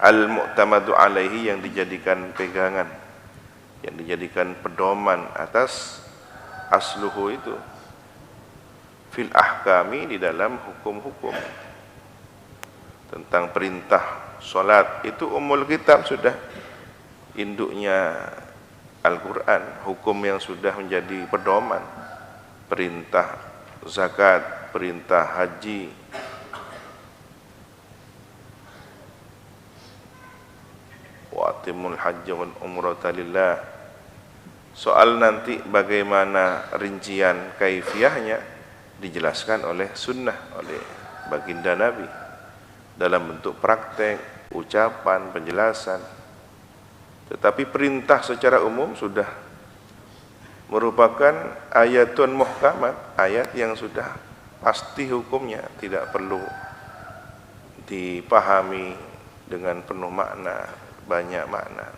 al-mu'tamadu alaihi, yang dijadikan pegangan, yang dijadikan pedoman atas asluhu itu, fil ahkami, di dalam hukum-hukum. Tentang perintah solat itu ummul kitab, sudah induknya Al-Quran, hukum yang sudah menjadi pedoman. Perintah zakat, perintah haji, wa atimul hajja wal umrata lillah. Soal nanti bagaimana rincian kaifiyahnya dijelaskan oleh sunnah, oleh baginda Nabi dalam bentuk praktek, ucapan, penjelasan. Tetapi perintah secara umum sudah merupakan ayatun muhkamat, ayat yang sudah pasti hukumnya, tidak perlu dipahami dengan penuh makna, banyak makna.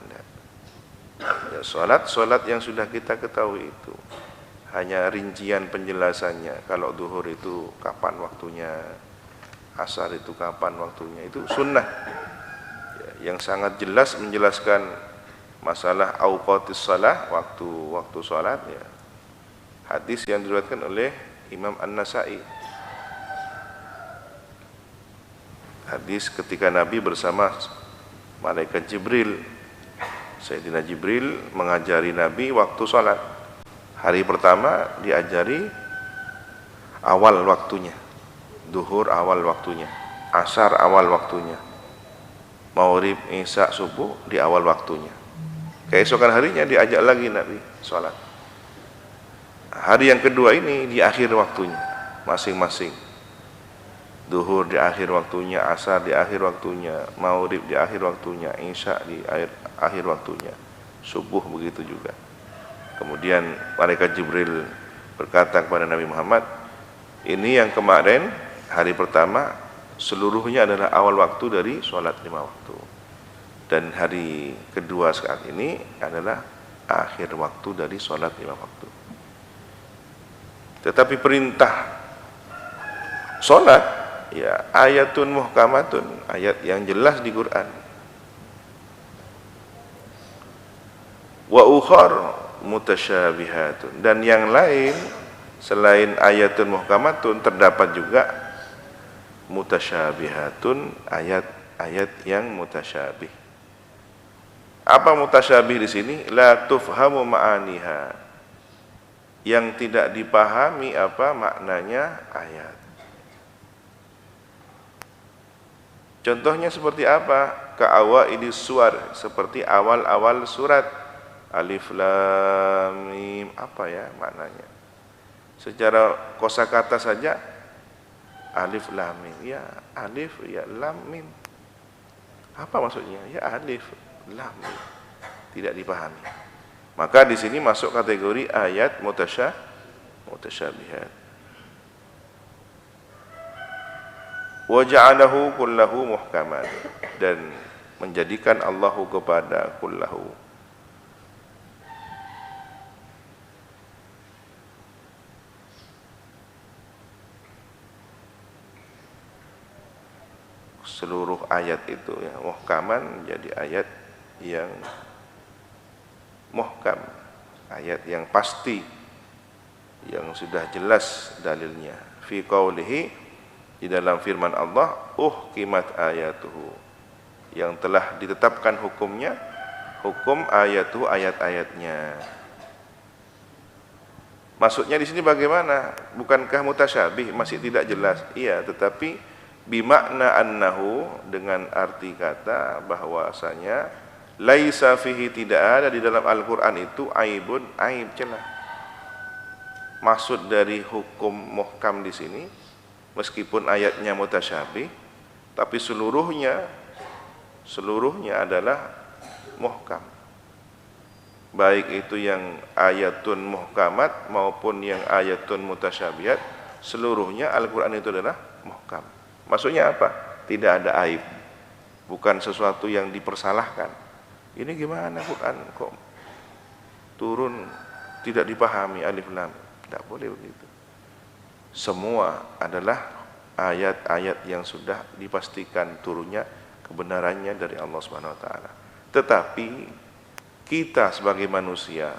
Ya, solat yang sudah kita ketahui itu hanya rincian penjelasannya. Kalau zuhur itu kapan waktunya, asar itu kapan waktunya, itu sunnah ya, yang sangat jelas menjelaskan masalah auqatis salah, waktu salat ya. Hadis yang diriwayatkan oleh Imam An-Nasa'i. Hadis ketika Nabi bersama malaikat Jibril. Sayyidina Jibril mengajari Nabi waktu salat. Hari pertama diajari awal waktunya, duhur awal waktunya, asar awal waktunya, maghrib, isya, subuh di awal waktunya. Keesokan harinya diajak lagi Nabi sholat. Hari yang kedua ini di akhir waktunya masing-masing. Duhur di akhir waktunya, asar di akhir waktunya, maghrib di akhir waktunya, isya di akhir waktunya, subuh begitu juga. Kemudian malaikat Jibril berkata kepada Nabi Muhammad, ini yang kemarin hari pertama seluruhnya adalah awal waktu dari sholat 5 waktu, dan hari kedua saat ini adalah akhir waktu dari sholat 5 waktu. Tetapi perintah sholat ya ayatun muhkamatun, ayat yang jelas di Quran. Wa ukhar mutasyabihatun, dan yang lain selain ayatun muhkamatun terdapat juga mutasyabihatun, ayat-ayat yang mutasyabih. Apa mutasyabih di sini? La tufhamu ma'aniha, yang tidak dipahami apa maknanya ayat. Contohnya seperti apa? Ka'awaidis suwar, seperti awal-awal surat. Alif lam mim, apa ya maknanya? Secara kosakata saja alif lam mim, ya alif ya lam mim. Apa maksudnya? Ya alif lam mim. Tidak dipahami. Maka di sini masuk kategori ayat mutasyabihat. Wa ja'alahu kullahu muhkaman, dan menjadikan Allahu kepada kullahu, seluruh ayat itu ya muhkaman, menjadi ayat yang muhkam, ayat yang pasti, yang sudah jelas dalilnya. Fi qaulihi, di dalam firman Allah, uhkimat ayatuhu, yang telah ditetapkan hukumnya, hukum ayatuhu, ayat-ayatnya. Maksudnya di sini bagaimana? Bukankah mutasyabih, masih tidak jelas? Iya, tetapi bimakna annahu, dengan arti kata bahwasanya laisa fihi, tidak ada di dalam Al-Quran itu aibun, aib, celah. Maksud dari hukum muhkam di sini, meskipun ayatnya mutasyabih, tapi seluruhnya adalah muhkam. Baik itu yang ayatun muhkamat maupun yang ayatun mutasyabihat, seluruhnya Al-Quran itu adalah muhkam. Maksudnya apa? Tidak ada aib, bukan sesuatu yang dipersalahkan. Ini gimana Quran kok turun tidak dipahami alif lam? Tidak boleh begitu. Semua adalah ayat-ayat yang sudah dipastikan turunnya kebenarannya dari Allah Subhanahu wa taala. Tetapi kita sebagai manusia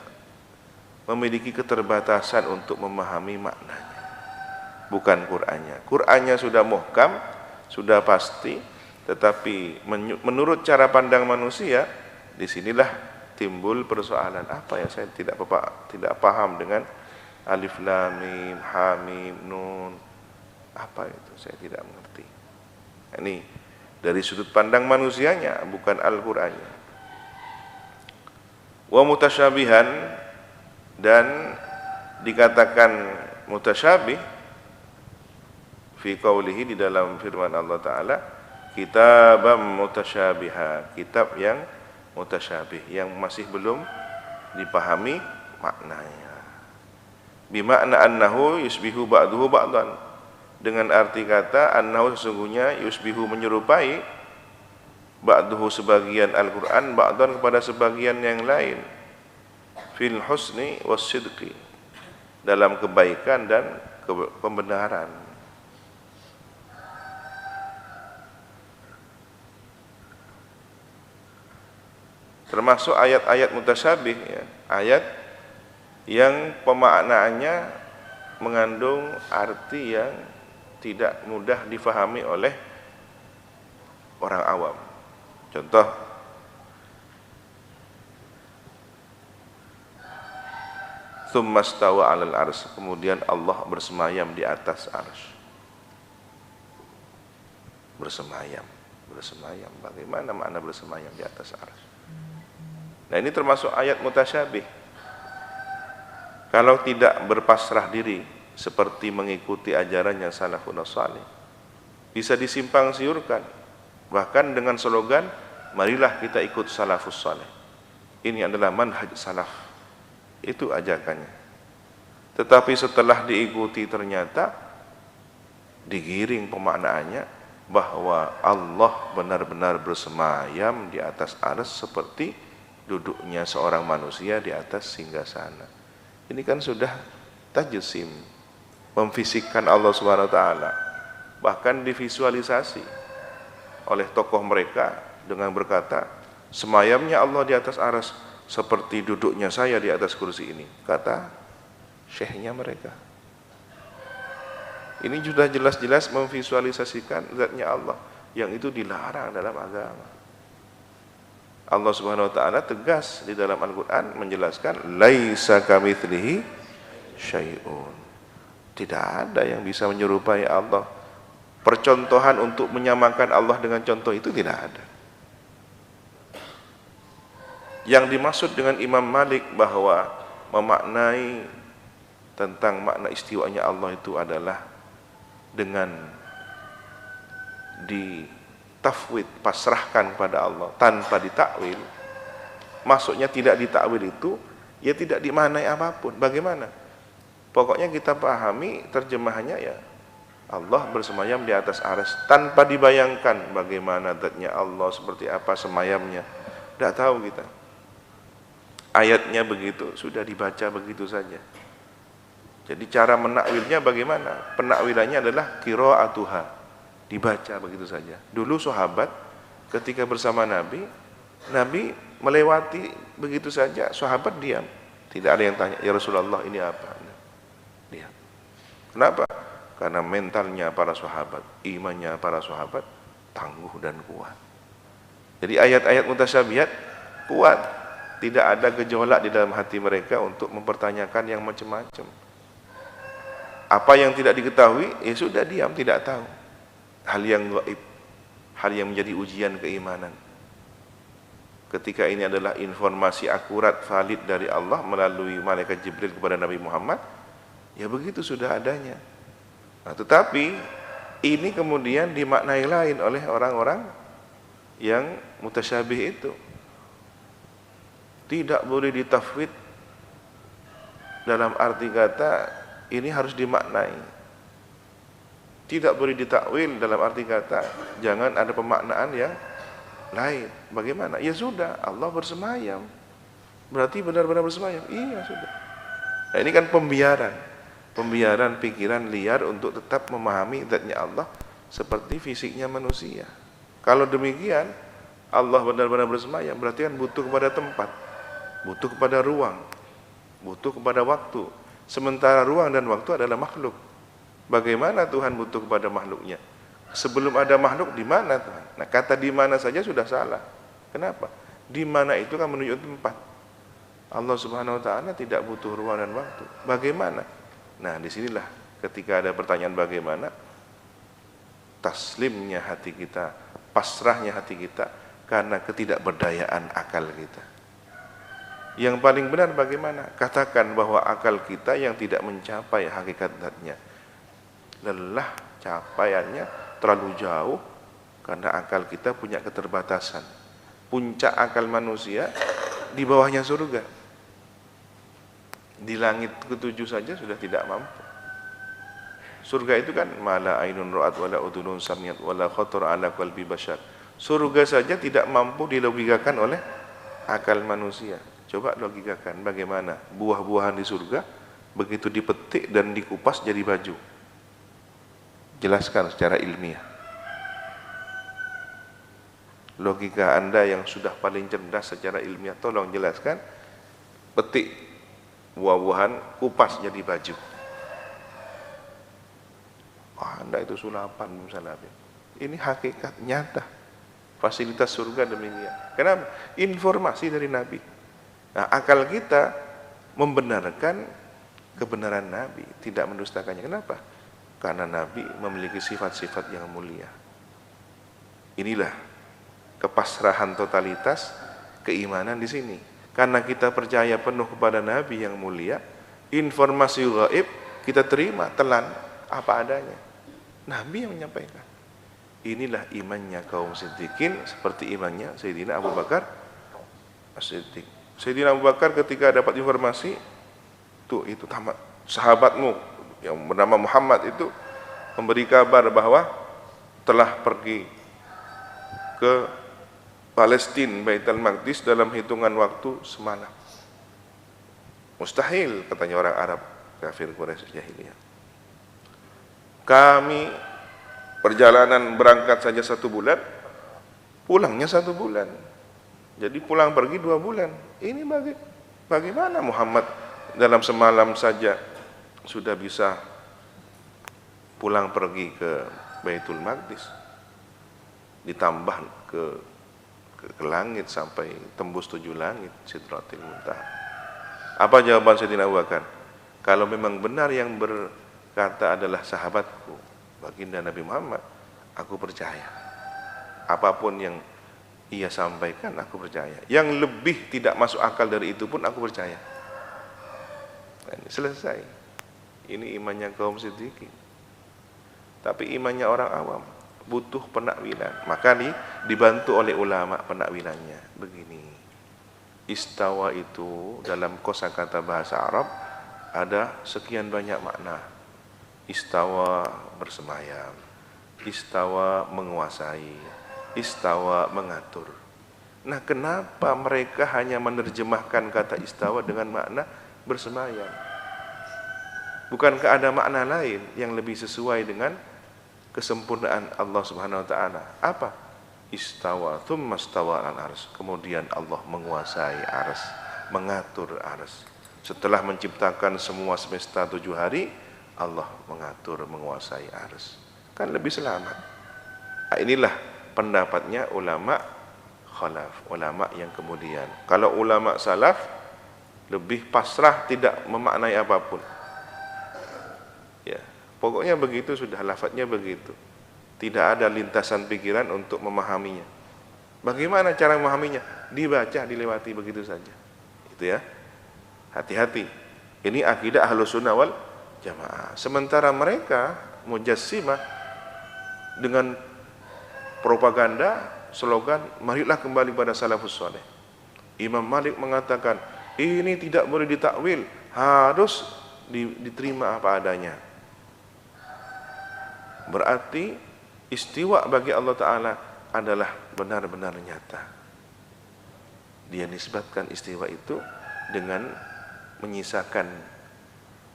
memiliki keterbatasan untuk memahami maknanya, bukan Qur'annya. Qur'annya sudah muhkam, sudah pasti, tetapi menurut cara pandang manusia, disinilah timbul persoalan. Apa ya, saya tidak paham dengan alif lam mim ha mim nun, apa itu, saya tidak mengerti. Ini dari sudut pandang manusianya, bukan Al-Qur'annya. Wa mutasyabihan, dan dikatakan mutasyabih fi qaulihi, di dalam firman Allah taala, kitabam mutasyabiha, kitab yang mutasyabih, yang masih belum dipahami maknanya. Bimakna annahu yusbihu ba'duhu ba'dan, dengan arti kata annahu, sesungguhnya, yusbihu, menyerupai, ba'duhu, sebagian Al-Qur'an, ba'dan, kepada sebagian yang lain, fil husni was sidqi, dalam kebaikan dan pembenaran. Termasuk ayat-ayat mutasyabih, ya, ayat yang pemaknaannya mengandung arti yang tidak mudah difahami oleh orang awam. Contoh, tsumma stawa 'alal arsy, kemudian Allah bersemayam di atas arsy. Bersemayam. Bagaimana makna bersemayam di atas arsy? Nah, ini termasuk ayat mutasyabih. Kalau tidak berpasrah diri seperti mengikuti ajarannya salafun salih, bisa disimpang siurkan, bahkan dengan slogan, marilah kita ikut salafus salih. Ini adalah manhaj salaf, itu ajakannya. Tetapi setelah diikuti, ternyata digiring pemaknaannya bahwa Allah benar-benar bersemayam di atas arsy seperti duduknya seorang manusia di atas singgasana. Ini kan sudah tajsim, memfisikkan Allah Subhanahu wa taala. Bahkan divisualisasi oleh tokoh mereka dengan berkata, semayamnya Allah di atas arsy seperti duduknya saya di atas kursi ini, kata syekhnya mereka. Ini sudah jelas-jelas memvisualisasikan zatnya Allah, yang itu dilarang dalam agama. Allah Subhanahu wa taala tegas di dalam Al-Qur'an menjelaskan, laisa kamitslihi syai'un. Tidak ada yang bisa menyerupai Allah. Percontohan untuk menyamakan Allah dengan contoh itu tidak ada. Yang dimaksud dengan Imam Malik bahwa memaknai tentang makna istiwanya Allah itu adalah dengan ditafwid, pasrahkan kepada Allah tanpa ditakwil. Maksudnya tidak ditakwil itu ya tidak dimaknai apapun. Bagaimana? Pokoknya kita pahami terjemahannya, ya Allah bersemayam di atas arsy, tanpa dibayangkan bagaimana zatnya Allah, seperti apa semayamnya. Tidak tahu kita. Ayatnya begitu, sudah dibaca begitu saja. Jadi cara menakwilnya bagaimana? Penakwilannya adalah qiraatuha, dibaca begitu saja. Dulu sahabat ketika bersama Nabi melewati begitu saja, sahabat diam. Tidak ada yang tanya, ya Rasulullah ini apa? Diam. Kenapa? Karena mentalnya para sahabat, imannya para sahabat tangguh dan kuat. Jadi ayat-ayat mutasyabihat kuat. Tidak ada gejolak di dalam hati mereka untuk mempertanyakan yang macam-macam. Apa yang tidak diketahui, ya sudah diam, tidak tahu. Hal yang gaib, hal yang menjadi ujian keimanan. Ketika ini adalah informasi akurat, valid dari Allah melalui malaikat Jibril kepada Nabi Muhammad, ya begitu sudah adanya. Nah, tetapi ini kemudian dimaknai lain oleh orang-orang yang mutasyabih itu. Tidak boleh ditafwid dalam arti kata ini harus dimaknai. Tidak boleh ditakwil dalam arti kata jangan ada pemaknaan yang lain. Bagaimana? Ya sudah, Allah bersemayam. Berarti benar-benar bersemayam. Iya sudah. Nah, ini kan pembiaran pikiran liar untuk tetap memahami zatnya Allah seperti fisiknya manusia. Kalau demikian, Allah benar-benar bersemayam, berarti kan butuh kepada tempat, butuh kepada ruang, butuh kepada waktu. Sementara ruang dan waktu adalah makhluk. Bagaimana Tuhan butuh kepada makhluknya? Sebelum ada makhluk, di mana Tuhan? Nah, kata di mana saja sudah salah. Kenapa? Di mana itu kan menunjuk tempat. Allah Subhanahu wa taala tidak butuh ruang dan waktu. Bagaimana? Nah, disinilah ketika ada pertanyaan bagaimana, taslimnya hati kita, pasrahnya hati kita karena ketidakberdayaan akal kita. Yang paling benar bagaimana? Katakan bahwa akal kita yang tidak mencapai hakikat zatnya. Lelah capaiannya terlalu jauh karena akal kita punya keterbatasan. Puncak akal manusia di bawahnya surga. Di langit ketujuh saja sudah tidak mampu. Surga itu kan mala ainun ra'at wala udhunun sami'at wala khatar ala qalbi bashar. Surga saja tidak mampu dilogikakan oleh akal manusia. Coba logikakan bagaimana buah-buahan di surga begitu dipetik dan dikupas jadi baju. Jelaskan secara ilmiah. Logika Anda yang sudah paling cerdas secara ilmiah, tolong jelaskan. Petik buah-buahan, kupas jadi baju. Anda itu sulapan misalnya. Ini hakikat nyata. Fasilitas surga demikian. Kenapa? Informasi dari Nabi. Nah, akal kita membenarkan kebenaran Nabi, tidak mendustakannya. Kenapa? Karena Nabi memiliki sifat-sifat yang mulia. Inilah kepasrahan totalitas keimanan di sini. Karena kita percaya penuh kepada Nabi yang mulia, informasi gaib kita terima telan apa adanya. Nabi yang menyampaikan. Inilah imannya kaum siddiqin, seperti imannya Sayyidina Abu Bakar As-Siddiq. Sayyidina Abu Bakar ketika dapat informasi, itu tamat sahabatmu yang bernama Muhammad itu memberi kabar bahwa telah pergi ke Palestina, Baitul Maqdis dalam hitungan waktu semalam. Mustahil, katanya orang Arab kafir Quraisy jahiliyah. Kami perjalanan berangkat saja 1 bulan, pulangnya 1 bulan. Jadi pulang pergi 2 bulan. Ini bagaimana Muhammad dalam semalam saja sudah bisa pulang pergi ke Baitul Maqdis, ditambah ke langit sampai tembus 7 langit, Sidratil Muntaha. Apa jawaban Sayyidina Abu Bakar? Kalau memang benar yang berkata adalah sahabatku, baginda Nabi Muhammad, aku percaya. Apapun yang ia sampaikan, aku percaya. Yang lebih tidak masuk akal dari itu pun aku percaya. Nah, ini selesai. Ini imannya kaum siddiqin. Tapi imannya orang awam butuh penakwilan. Maka dibantu oleh ulama penakwilannya. Begini. Istawa itu dalam kosakata bahasa Arab ada sekian banyak makna. Istawa bersemayam, istawa menguasai, istawa mengatur. Nah, kenapa mereka hanya menerjemahkan kata istawa dengan makna bersemayam? Bukankah ada makna lain yang lebih sesuai dengan kesempurnaan Allah Subhanahu wa taala? Apa? Istawa tsumma stawa al-arsy. Kemudian Allah menguasai arsy, mengatur arsy. Setelah menciptakan semua semesta 7 hari, Allah mengatur, menguasai arsy. Kan lebih selamat. Nah, inilah pendapatnya ulama khalaf, ulama yang kemudian. Kalau ulama salaf lebih pasrah, tidak memaknai apapun. Ya, pokoknya begitu sudah, lafadznya begitu. Tidak ada lintasan pikiran untuk memahaminya. Bagaimana cara memahaminya? Dibaca, dilewati begitu saja. Itu ya. Hati-hati. Ini akidah Ahlus Sunnah wal Jamaah. Sementara mereka Mujassimah dengan propaganda, slogan, marilah kembali pada salafus saleh. Imam Malik mengatakan, ini tidak boleh ditakwil, harus diterima apa adanya. Berarti istiwa bagi Allah Ta'ala adalah benar-benar nyata. Dia nisbatkan istiwa itu dengan menyisakan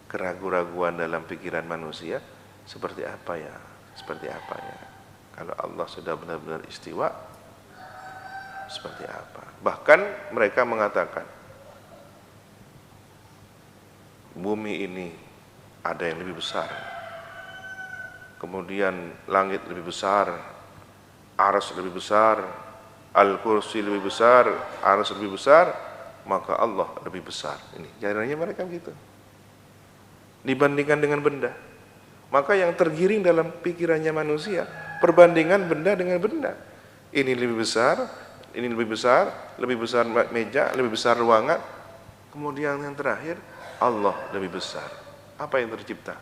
keraguan-raguan dalam pikiran manusia. Seperti apa ya? Seperti apa ya? Kalau Allah sudah benar-benar istiwa, seperti apa? Bahkan mereka mengatakan, bumi ini ada yang lebih besar, kemudian langit lebih besar, arsy lebih besar, al-kursi lebih besar, arsy lebih besar, maka Allah lebih besar. Ini caranya mereka begitu, dibandingkan dengan benda. Maka yang tergiring dalam pikirannya manusia, perbandingan benda dengan benda. Ini lebih besar, ini lebih besar meja, lebih besar ruangan. Kemudian yang terakhir, Allah lebih besar. Apa yang tercipta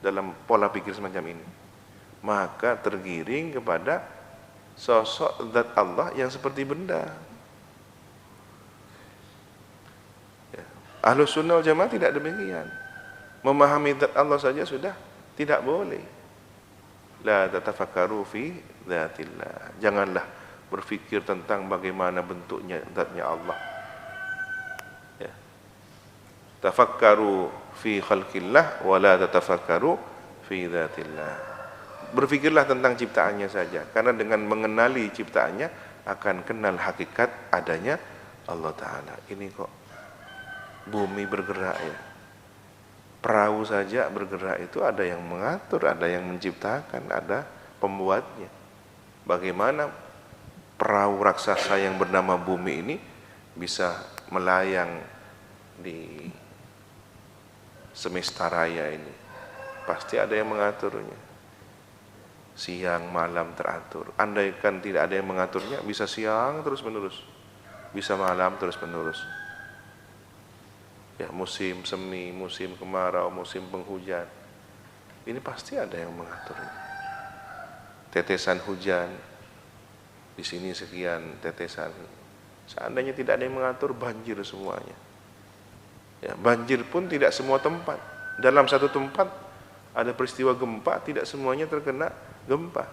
dalam pola pikir semacam ini? Maka tergiring kepada sosok zat Allah yang seperti benda. Ya. Ahlus sunnah wal jamaah tidak demikian. Memahami zat Allah saja sudah tidak boleh. La tatafakkaru fi dzatillah. Janganlah berfikir tentang bagaimana bentuknya zatnya Allah. Ya. Tafakkaru fi khalqillah wa la tatafakkaru fi dzatillah. Berfikirlah tentang ciptaannya saja, karena dengan mengenali ciptaannya akan kenal hakikat adanya Allah Ta'ala. Ini kok bumi bergerak ya, perahu saja bergerak, itu ada yang mengatur, ada yang menciptakan, ada pembuatnya. Bagaimana perahu raksasa yang bernama bumi ini bisa melayang di semesta raya ini? Pasti ada yang mengaturnya. Siang malam teratur. Andaikan tidak ada yang mengaturnya, bisa siang terus menerus, bisa malam terus menerus. Ya, musim semi, musim kemarau, musim penghujan, ini pasti ada yang mengaturnya. Tetesan hujan, di sini sekian tetesan. Seandainya tidak ada yang mengatur, banjir semuanya. Ya, banjir pun tidak semua tempat. Dalam satu tempat ada peristiwa gempa, tidak semuanya terkena gempa.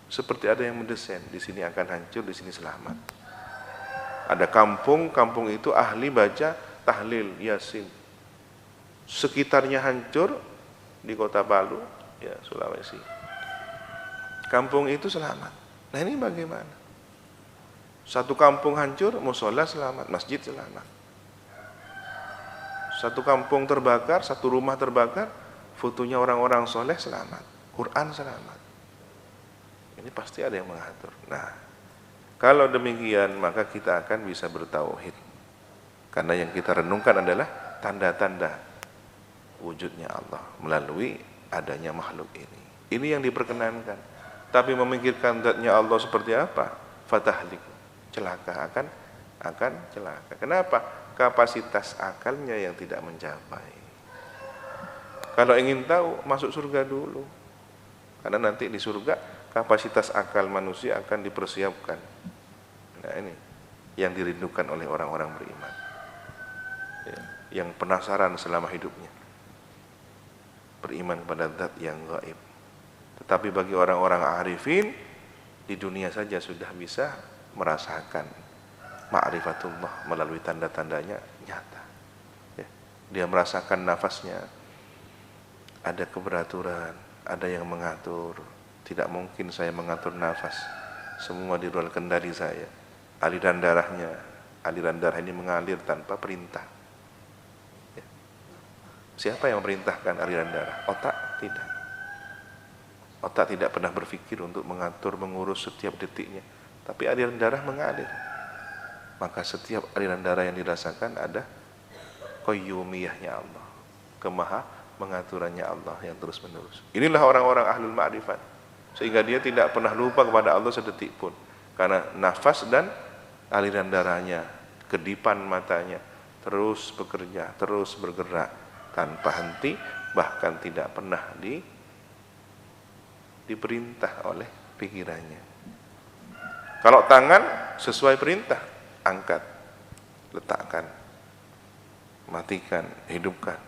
Seperti ada yang mendesain, di sini akan hancur, di sini selamat. Ada kampung itu ahli baca tahlil Yasin, sekitarnya hancur. Di kota Palu, ya Sulawesi, kampung itu selamat. Nah ini bagaimana? Satu kampung hancur, musola selamat, masjid selamat. Satu kampung terbakar, satu rumah terbakar, fotonya orang-orang soleh selamat, Quran selamat. Ini pasti ada yang mengatur. Nah, kalau demikian maka kita akan bisa bertauhid, karena yang kita renungkan adalah tanda-tanda wujudnya Allah melalui adanya makhluk ini. Ini yang diperkenankan. Tapi memikirkan zatnya Allah seperti apa, fatahlik, celaka, akan celaka. Kenapa? Kapasitas akalnya yang tidak mencapai. Kalau ingin tahu, masuk surga dulu, karena nanti di surga kapasitas akal manusia akan dipersiapkan. Nah ini yang dirindukan oleh orang-orang beriman, ya, yang penasaran selama hidupnya, beriman kepada zat yang gaib. Tetapi bagi orang-orang arifin, di dunia saja sudah bisa merasakan ma'rifatullah melalui tanda-tandanya nyata. Ya, dia merasakan nafasnya, ada keberaturan, ada yang mengatur. Tidak mungkin saya mengatur nafas, semua di luar kendali saya. Aliran darah ini mengalir tanpa perintah. Ya. Siapa yang memerintahkan aliran darah? Otak? Tidak. Otak tidak pernah berpikir untuk mengatur, mengurus setiap detiknya, tapi aliran darah mengalir. Maka setiap aliran darah yang dirasakan ada qayyumiyahnya Allah, kemaha mengaturannya Allah yang terus menerus. Inilah orang-orang ahlul ma'rifat, sehingga dia tidak pernah lupa kepada Allah sedetik pun, karena nafas dan aliran darahnya, kedipan matanya terus bekerja, terus bergerak tanpa henti, bahkan tidak pernah diperintah oleh pikirannya. Kalau tangan sesuai perintah, angkat, letakkan, matikan, hidupkan,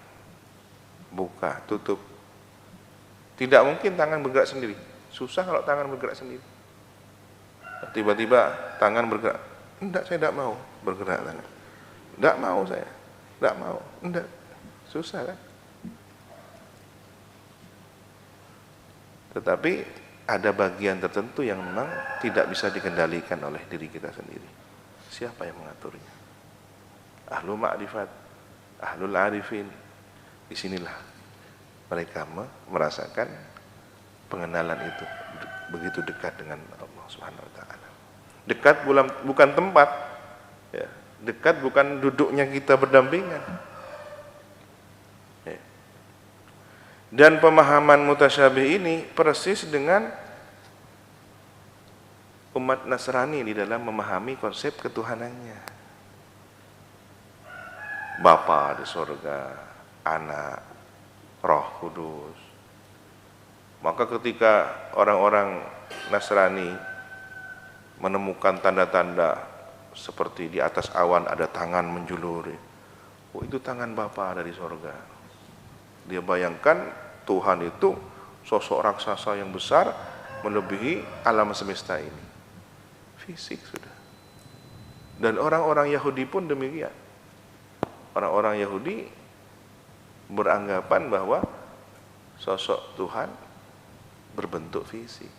buka, tutup. Tidak mungkin tangan bergerak sendiri. Susah kalau tangan bergerak sendiri. Tiba-tiba tangan bergerak. Enggak, saya tidak mau bergerak tangan. Enggak mau saya. Enggak mau. Enggak. Susah kan? Tetapi ada bagian tertentu yang memang tidak bisa dikendalikan oleh diri kita sendiri. Siapa yang mengaturnya? Ahlul ma'rifat, ahlul arifin. Disinilah mereka merasakan pengenalan itu begitu dekat dengan Allah Subhanahu wa taala. Dekat bukan tempat, ya. Dekat bukan duduknya kita berdampingan. Ya. Dan pemahaman mutasyabih ini persis dengan umat Nasrani di dalam memahami konsep ketuhanannya. Bapa di surga, anak, Roh Kudus. Maka ketika orang-orang Nasrani menemukan tanda-tanda seperti di atas awan ada tangan menjuluri, oh itu tangan Bapa dari surga. Dia bayangkan Tuhan itu sosok raksasa yang besar melebihi alam semesta ini. Fisik sudah. Dan orang-orang Yahudi pun demikian. Orang-orang Yahudi beranggapan bahwa sosok Tuhan berbentuk fisik.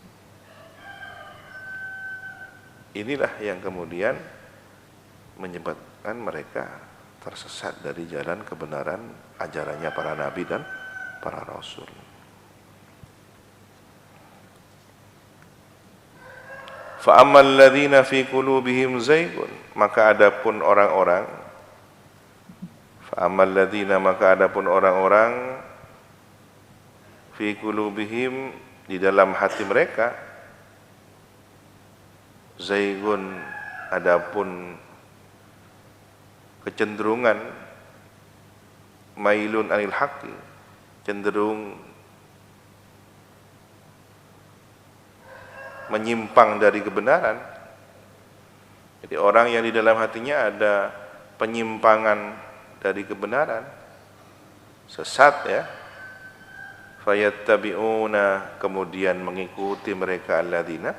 Inilah yang kemudian menyebabkan mereka tersesat dari jalan kebenaran ajarannya para nabi dan para rasul. Fa ammal ladzina fi qulubihim zaygun, maka adapun orang-orang maka adapun orang-orang fi qulubihim di dalam hati mereka zaygun, adapun kecenderungan mailun anil haqqi, cenderung menyimpang dari kebenaran. Jadi orang yang di dalam hatinya ada penyimpangan dari kebenaran, sesat ya, fayattabi'una, kemudian mengikuti mereka alladzina,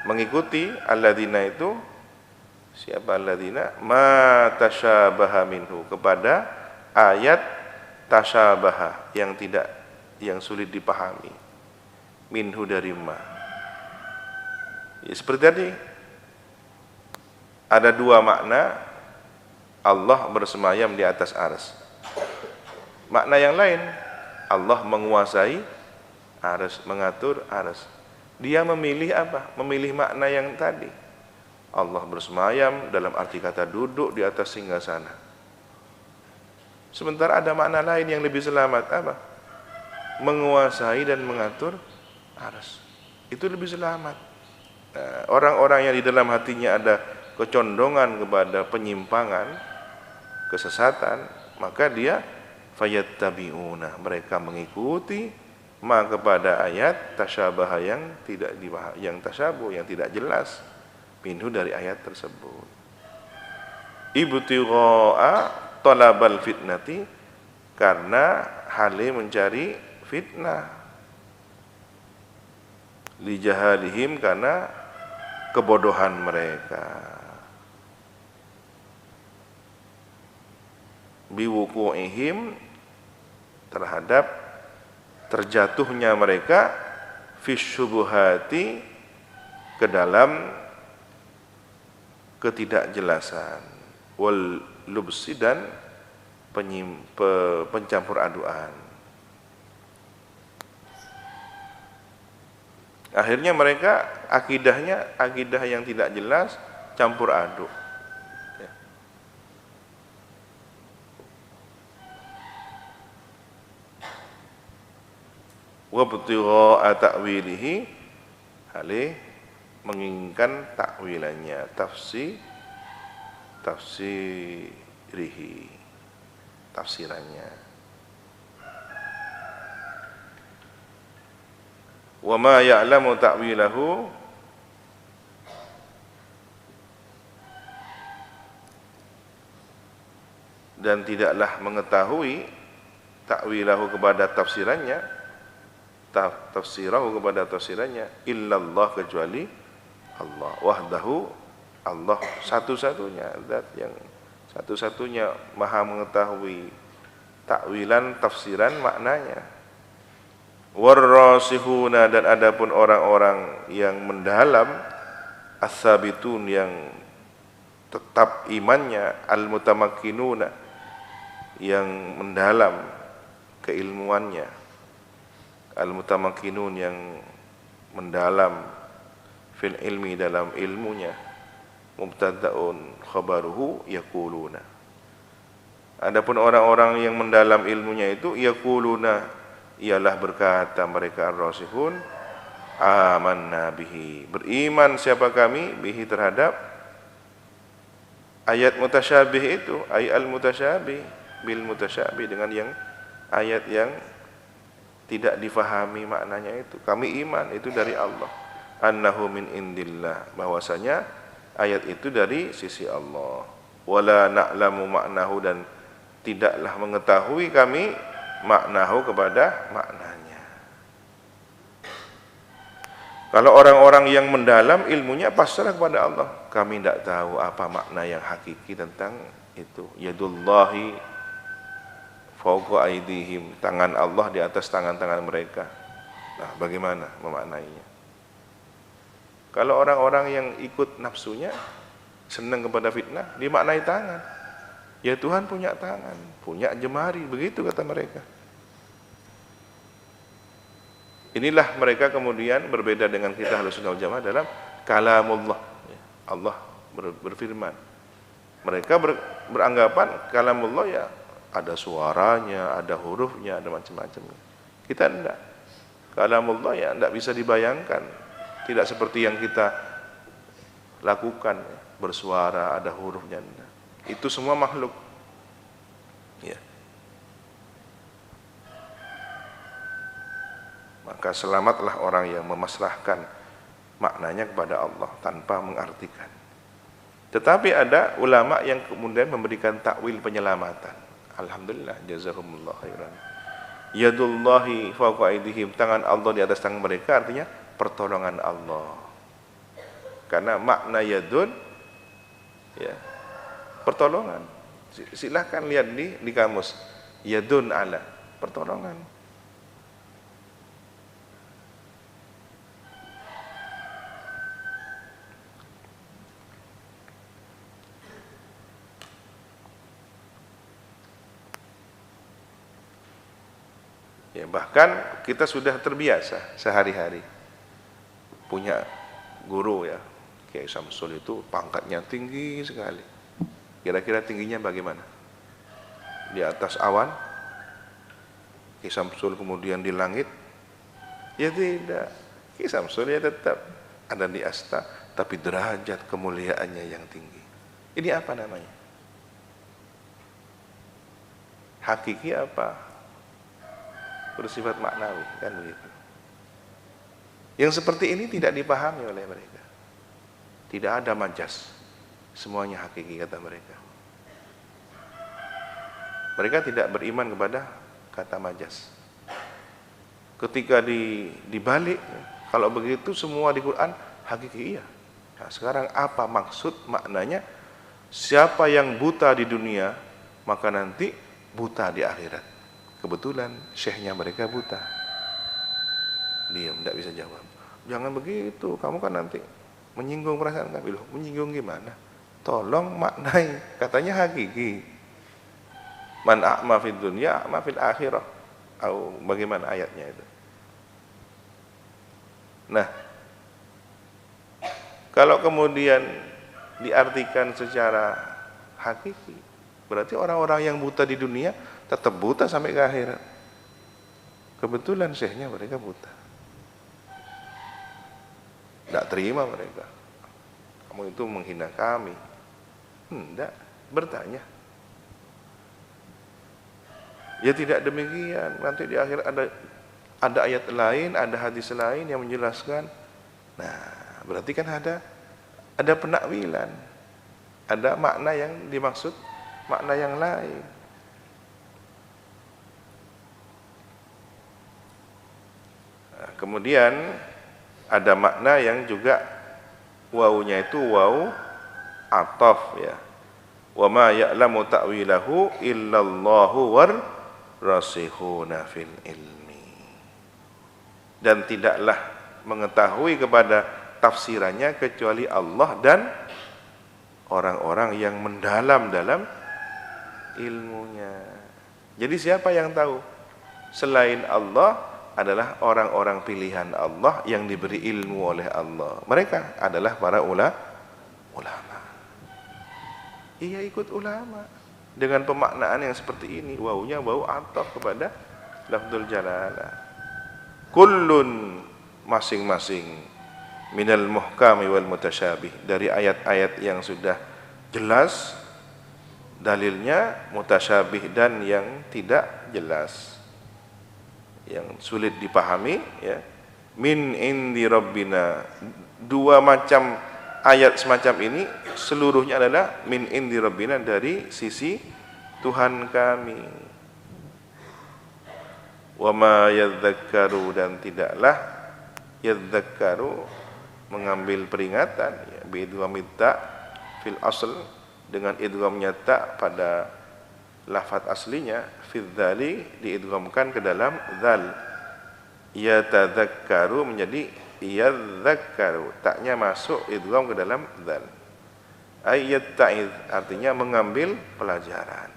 mengikuti alladzina itu siapa alladzina? Ma tasyabaha minhu, kepada ayat tasyabaha yang sulit dipahami, minhu dari ma. Ya, seperti tadi ada dua makna Allah bersemayam di atas arsy. Makna yang lain, Allah menguasai arsy, mengatur arsy. Dia memilih apa? Memilih makna yang tadi. Allah bersemayam dalam arti kata duduk di atas singgasana. Sementara ada makna lain yang lebih selamat, apa? Menguasai dan mengatur arsy. Itu lebih selamat. Nah, orang-orang yang di dalam hatinya ada kecondongan kepada penyimpangan, kesesatan, maka dia fayattabi'una, mereka mengikuti kepada ayat tasyabaha yang tidak dibahas, yang tasyabuh, yang tidak jelas minhu dari ayat tersebut. Ibtigha'a talabal fitnati, karena hale mencari fitnah, li jahalihim, karena kebodohan mereka, biwuqu'ihim, terhadap terjatuhnya mereka, fisyubuhati, ke dalam ketidakjelasan, wal lubsi, dan pencampur aduan. Akhirnya mereka akidahnya akidah yang tidak jelas, campur aduk. Wa ibtigha'a ta'wilihi, halih menginginkan takwilannya, tafsirihi, tafsirannya. Wa ma ya'lamu ta'wilahu, dan tidaklah mengetahui ta'wilahu, kepada tafsirannya, tafsirahu, kepada tafsirannya, illallah, kecuali Allah wahdahu, Allah satu-satunya, zat yang satu-satunya maha mengetahui takwilan, tafsiran, maknanya. Warrasihuna, dan adapun orang-orang yang mendalam, as-sabitun, yang tetap imannya, al-mutamakkinuna, yang mendalam keilmuannya, al-mutamakkinun, yang mendalam fil ilmi, dalam ilmunya, mubtada'un khabaruhu yaquluna. Adapun orang-orang yang mendalam ilmunya itu yaquluna, ialah berkata mereka ar-rasihun, amanna bihi, beriman siapa kami, bihi terhadap ayat mutasyabih itu, ayat al-mutasyabih bil mutasyabih, dengan yang ayat yang tidak difahami maknanya itu. Kami iman itu dari Allah, annahu min indillah, bahwasanya ayat itu dari sisi Allah. Wala na'lamu maknahu, dan tidaklah mengetahui kami maknahu, kepada maknanya. Kalau orang-orang yang mendalam ilmunya pasrah kepada Allah, kami tidak tahu apa makna yang hakiki tentang itu. Yadullahi fawqa aydihim, tangan Allah di atas tangan-tangan mereka. Nah, bagaimana memaknainya? Kalau orang-orang yang ikut nafsunya, senang kepada fitnah, dimaknai tangan. Ya Tuhan punya tangan, punya jemari, begitu kata mereka. Inilah mereka kemudian berbeda dengan kita Ahlussunnah wal Jamaah dalam kalamullah. Allah berfirman. Mereka beranggapan kalamullah ya ada suaranya, ada hurufnya, ada macam-macam. Kita enggak. Kalamullah ya enggak bisa dibayangkan. Tidak seperti yang kita lakukan, bersuara, ada hurufnya. Enggak. Itu semua makhluk. Ya. Maka selamatlah orang yang memasrahkan maknanya kepada Allah tanpa mengartikan. Tetapi ada ulama yang kemudian memberikan takwil penyelamatan. Alhamdulillah, jazakumullah khairan. Yadullahi fawqa aydihim, tangan Allah di atas tangan mereka, artinya pertolongan Allah. Karena makna yadun ya, pertolongan. Silahkan lihat di kamus. Yadun ala, pertolongan. Ya, bahkan kita sudah terbiasa sehari-hari punya guru ya, Kiai Samsul itu pangkatnya tinggi sekali. Kira-kira tingginya bagaimana? Di atas awan, Kiai Samsul kemudian di langit? Ya tidak, Kiai Samsul ya tetap ada di asta, tapi derajat kemuliaannya yang tinggi. Ini apa namanya? Hakiki apa? Bersifat maknawi, kan begitu. Yang seperti ini tidak dipahami oleh mereka. Tidak ada majas, semuanya hakiki kata mereka. Mereka tidak beriman kepada kata majas. Ketika dibalik, kalau begitu semua di Quran hakiki, iya. Nah, sekarang apa maksud maknanya? Siapa yang buta di dunia, maka nanti buta di akhirat. Kebetulan syekhnya mereka buta. Diam, tidak bisa jawab. Jangan begitu, kamu kan nanti menyinggung perasaan kami. Loh, menyinggung gimana? Tolong maknai, katanya hakiki. Man a'ma fid dunya, a'ma fil akhirah. Atau bagaimana ayatnya itu? Nah, kalau kemudian diartikan secara hakiki, berarti orang-orang yang buta di dunia tetap buta sampai ke akhirat. Kebetulan syekhnya mereka buta. Tidak terima mereka. Kamu itu menghina kami. Tidak, bertanya. Ya tidak demikian. Nanti di akhir ada ayat lain, ada hadis lain yang menjelaskan. Nah, berarti kan ada penakwilan. Ada makna yang dimaksud, makna yang lain. Nah, kemudian ada makna yang juga wawunya itu waw ataf ya. Wa ma ya'lamu ta'wilahu illallahu war rasihuna fil ilmi. dan tidaklah mengetahui kepada tafsirannya kecuali Allah dan orang-orang yang mendalam dalam ilmunya. Jadi siapa yang tahu? Selain Allah adalah orang-orang pilihan Allah yang diberi ilmu oleh Allah. Mereka adalah para ulama. Ia ikut ulama dengan pemaknaan yang seperti ini. Wawunya wau ataf kepada lafdzul jalalah. Kullun, masing-masing, minal muhkami wal mutasyabih, dari ayat-ayat yang sudah jelas dalilnya, mutasyabih dan yang tidak jelas, yang sulit dipahami, ya. Min indi rabbina, dua macam ayat semacam ini seluruhnya adalah min indi rabbina, dari sisi Tuhan kami. Wa ma yadzakkaru, dan tidaklah yadzakkaru mengambil peringatan, ya, bi idghamit ta fil asl, dengan idghamnya ta pada lafaz aslinya, fil dzali diidghamkan ke dalam dzal, yatadzakkaru menjadi yadzakkaru, taknya masuk idgham ke dalam dzal. Ayat ta'iz artinya mengambil pelajaran,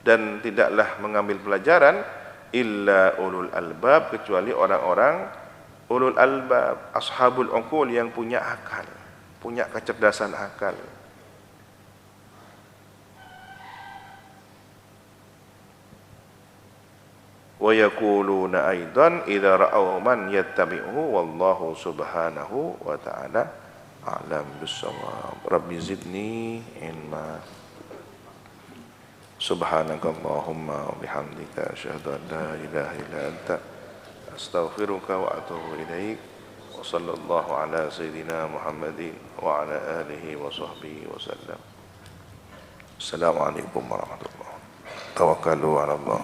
dan tidaklah mengambil pelajaran illa ulul albab, kecuali orang-orang ulul albab, ashabul uqul, yang punya akal, punya kecerdasan akal. Wa yaquluna aidan idza ra'aw man yattabi'uhu wallahu subhanahu wa ta'ala a'lam bis-shawab. Rabbi zidni ilma. Subhanakallahumma wa bihamdika asyhadu an la ilaha illa anta astaghfiruka wa atubu ilaik. Wa sallallahu ala sayyidina Muhammadin wa ala alihi wa sahbihi wa sallam. Assalamualaikum warahmatullahi wabarakatuh. Tawakkalu ala Allah.